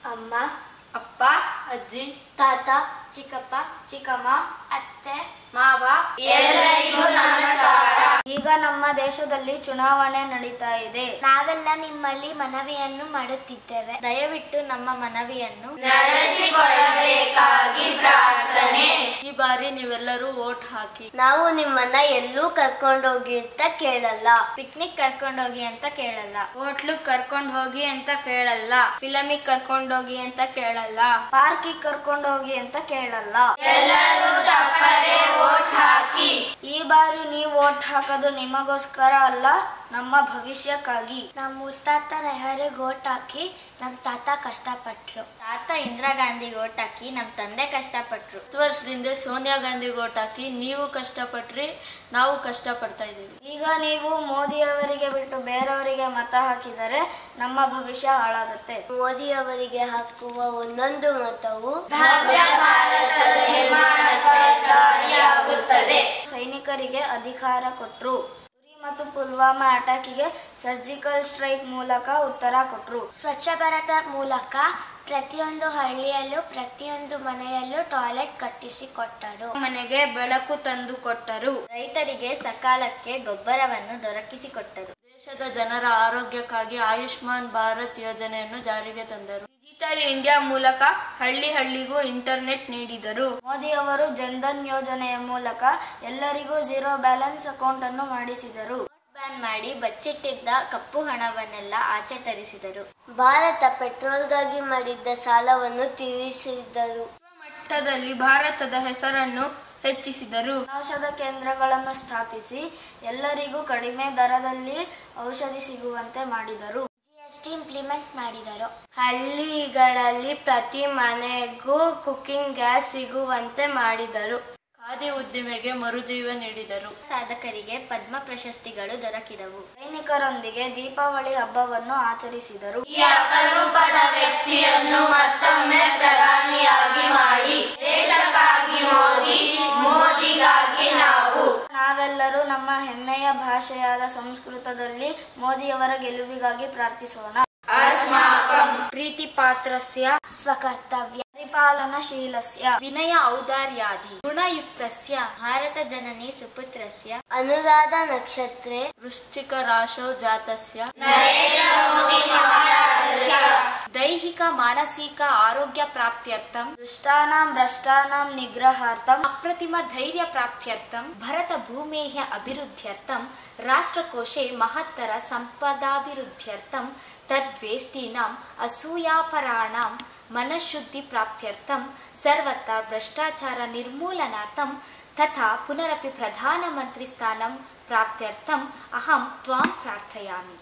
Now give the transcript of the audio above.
ಅಮ್ಮ, ಅಪ್ಪ, ಅಜ್ಜಿ, ತಾತ, ಚಿಕ್ಕಪ್ಪ, ಚಿಕ್ಕಮ್ಮ, ಅತ್ತೆ, ಮಾವ, ಎಲ್ಲರಿಗೂ ನಮಸ್ಕಾರ. ಈಗ ನಮ್ಮ ದೇಶದಲ್ಲಿ ಚುನಾವಣೆ ನಡೀತಾ ಇದೆ. ನಾವೆಲ್ಲ ನಿಮ್ಮಲ್ಲಿ ಮನವಿಯನ್ನು ಮಾಡುತ್ತಿದ್ದೇವೆ. ದಯವಿಟ್ಟು ನಮ್ಮ ಮನವಿಯನ್ನು ನಡೆಸಿಕೊಳ್ಳಬೇಕಾಗಿ ಪ್ರಾರ್ಥನೆ. ಈ ಬಾರಿ ನೀವೆಲ್ಲರೂ ವೋಟ್ ಹಾಕಿ. ನಾವು ನಿಮ್ಮನ್ನ ಎಲ್ಲೂ ಕರ್ಕೊಂಡೋಗಿ ಅಂತ ಕೇಳಲ್ಲ. ಪಿಕ್ನಿಕ್ ಕರ್ಕೊಂಡೋಗಿ ಅಂತ ಕೇಳಲ್ಲ. ಹೋಟ್ಲಿಗೆ ಕರ್ಕೊಂಡ್ ಹೋಗಿ ಅಂತ ಕೇಳಲ್ಲ. ಫಿಲಮಿಗೆ ಕರ್ಕೊಂಡೋಗಿ ಅಂತ ಕೇಳಲ್ಲ. ಪಾರ್ಕಿಗೆ ಕರ್ಕೊಂಡೋಗಿ ಅಂತ ಕೇಳಲ್ಲ. ಎಲ್ಲರೂ ತಪ್ಪದೆ ವೋಟ್ ಹಾಕಿ. ಈ ಬಾರಿ ನೀವು ವೋಟ್ ಹಾಕೋದು ನಿಮಗೋಸ್ಕರ ಅಲ್ಲ, ನಮ್ಮ ಭವಿಷ್ಯಕ್ಕಾಗಿ. ನಮ್ಮ ಮುತ್ತಾತ ನೆಹರಿಗೆ ಓಟ್ ಹಾಕಿ ನಮ್ ತಾತ ಕಷ್ಟಪಟ್ರು. ತಾತ ಇಂದಿರಾ ಗಾಂಧಿಗೆ ಓಟ್ ಹಾಕಿ ನಮ್ ತಂದೆ ಕಷ್ಟಪಟ್ರು. 10 ವರ್ಷದಿಂದ ಸೋನಿಯಾ ಗಾಂಧಿಗೆ ಓಟ್ ಹಾಕಿ ನೀವು ಕಷ್ಟಪಟ್ರಿ, ನಾವು ಕಷ್ಟಪಡ್ತಾ ಇದ್ದೀವಿ. ಈಗ ನೀವು ಮೋದಿಯವರಿಗೆ ಬಿಟ್ಟು ಬೇರೆಯವರಿಗೆ ಮತ ಹಾಕಿದರೆ ನಮ್ಮ ಭವಿಷ್ಯ ಹಾಳಾಗುತ್ತೆ. ಮೋದಿ ಅವರಿಗೆ ಹಾಕುವ ಒಂದೊಂದು ಮತವು ಭವ್ಯ ಭಾರತದ ನಿರ್ಮಾಣಕ್ಕಾಗುತ್ತದೆ. ಸೈನಿಕರಿಗೆ ಅಧಿಕಾರ ಕೊಟ್ರು. ಉರಿ ಮತ್ತು ಪುಲ್ವಾಮಾ ಅಟ್ಯಾಕಿಗೆ ಸರ್ಜಿಕಲ್ ಸ್ಟ್ರೈಕ್ ಮೂಲಕ ಉತ್ತರ ಕೊಟ್ರು. ಸ್ವಚ್ಛ ಭಾರತ ಮೂಲಕ ಪ್ರತಿಯೊಂದು ಹಳ್ಳಿಯಲ್ಲೂ ಪ್ರತಿಯೊಂದು ಮನೆಯಲ್ಲೂ ಟಾಯ್ಲೆಟ್ ಕಟ್ಟಿಸಿ ಕೊಟ್ಟರು. ಮನೆಗೆ ಬೆಳಕು ತಂದು ಕೊಟ್ಟರು. ರೈತರಿಗೆ ಸಕಾಲಕ್ಕೆ ಗೊಬ್ಬರವನ್ನು ದೊರಕಿಸಿಕೊಟ್ಟರು. ದೇಶದ ಜನರ ಆರೋಗ್ಯಕ್ಕಾಗಿ ಆಯುಷ್ಮಾನ್ ಭಾರತ್ ಯೋಜನೆಯನ್ನು ಜಾರಿಗೆ ತಂದರು. ಡಿಜಿಟಲ್ ಇಂಡಿಯಾ ಮೂಲಕ ಹಳ್ಳಿಗೂ ಇಂಟರ್ನೆಟ್ ನೀಡಿದರು. ಮೋದಿ ಅವರು ಜನ್ಧನ್ ಯೋಜನೆಯ ಮೂಲಕ ಎಲ್ಲರಿಗೂ 0 ಬ್ಯಾಲೆನ್ಸ್ ಅಕೌಂಟ್ ಅನ್ನು ಮಾಡಿಸಿದರು. ಬ್ಯಾನ್ ಮಾಡಿ ಬಚ್ಚಿಟ್ಟಿದ್ದ ಕಪ್ಪು ಹಣವನ್ನೆಲ್ಲ ಆಚೆ ತರಿಸಿದರು. ಭಾರತ ಪೆಟ್ರೋಲ್ಗಾಗಿ ಮಾಡಿದ್ದ ಸಾಲವನ್ನು ತೀರಿಸಿದರು. ಮಟ್ಟದಲ್ಲಿ ಭಾರತದ ಹೆಸರನ್ನು ಹೆಚ್ಚಿಸಿದರು. ಔಷಧ ಕೇಂದ್ರಗಳನ್ನು ಸ್ಥಾಪಿಸಿ ಎಲ್ಲರಿಗೂ ಕಡಿಮೆ ದರದಲ್ಲಿ ಔಷಧಿ ಸಿಗುವಂತೆ ಮಾಡಿದರು. GST ಇಂಪ್ಲಿಮೆಂಟ್ ಮಾಡಿದರು. ಹಳ್ಳಿಗಳಲ್ಲಿ ಪ್ರತಿ ಮನೆಗೂ ಕುಕಿಂಗ್ ಗ್ಯಾಸ್ ಸಿಗುವಂತೆ ಮಾಡಿದರು. ಖಾದಿ ಉದ್ದಿಮೆಗೆ ಮರುಜೀವ ನೀಡಿದರು. ಸಾಧಕರಿಗೆ ಪದ್ಮ ಪ್ರಶಸ್ತಿಗಳು ದೊರಕಿದವು. ಸೈನಿಕರೊಂದಿಗೆ ದೀಪಾವಳಿ ಹಬ್ಬವನ್ನು ಆಚರಿಸಿದರು. ಈ ಅಪರೂಪದ ವ್ಯಕ್ತಿಯನ್ನು ಮತ್ತೊಮ್ಮೆ ಪ್ರಧಾನಿಯಾಗಿ ಮಾಡಿ. ದೇಶಕ್ಕಾಗಿ ಮೋದಿ, ಮೋದಿಗಾಗಿ ನಾವು. ನಾವೆಲ್ಲರೂ ನಮ್ಮ ಹೆಮ್ಮೆಯ ಭಾಷೆಯಾದ ಸಂಸ್ಕೃತದಲ್ಲಿ ಮೋದಿಯವರ ಗೆಲುವಿಗಾಗಿ ಪ್ರಾರ್ಥಿಸೋಣ. ಅಸ್ಮಾಕಂ ಪ್ರೀತಿ ಪಾತ್ರಸ್ಯ ಸ್ವಕರ್ತವ್ಯ ಪರಿಪಾಲನಶೀಲಸ್ಯ ವಿನಯ ಔದಾರ್ಯಾದಿ ಗುಣಯುಕ್ತಸ್ಯ ಭಾರತ ಜನನಿ ಸುಪುತ್ರಸ್ಯ ಅನುರಾಧ ನಕ್ಷತ್ರೆ ವೃಶ್ಚಿಕ ರಾಶೌ ಜಾತಸ್ಯ ದೈಹಿಕ ಮಾನಸಿಕ ಆರೋಗ್ಯ ಪ್ರಾಪ್ತ್ಯರ್ಥಂ ದುಷ್ಟಾನಾಂ ಭ್ರಷ್ಟಾನಾಂ ನಿಗ್ರಹಾರ್ಥಂ ಅಪ್ರತಿಮ ಧೈರ್ಯ ಪ್ರಾಪ್ತ್ಯರ್ಥಂ ಭರತ ಭೂಮೇಯ ಅಭಿವೃದ್ಧ್ಯರ್ಥಂ ರಾಷ್ಟ್ರಕೋಶೆ ಮಹತ್ತರ ಸಂಪದಾಭಿವೃದ್ಧ್ಯರ್ಥಂ ತದ್ವೇಷ್ಟೀನಾಂ ಅಸೂಯಾಪರಾಣಾಂ ಮನಃಶುದ್ಧಿ ಪ್ರಾಪ್ತ್ಯರ್ಥಂ ಸರ್ವತ್ರ ಭ್ರಷ್ಟಾಚಾರ ನಿರ್ಮೂಲನಾರ್ಥಂ ತಥಾ ಪುನರಪಿ ಪ್ರಧಾನಮಂತ್ರಿ ಸ್ಥಾನಂ ಪ್ರಾಪ್ತ್ಯರ್ಥಂ ಅಹಂ ತ್ವಾಂ ಪ್ರಾರ್ಥಯಾಮಿ.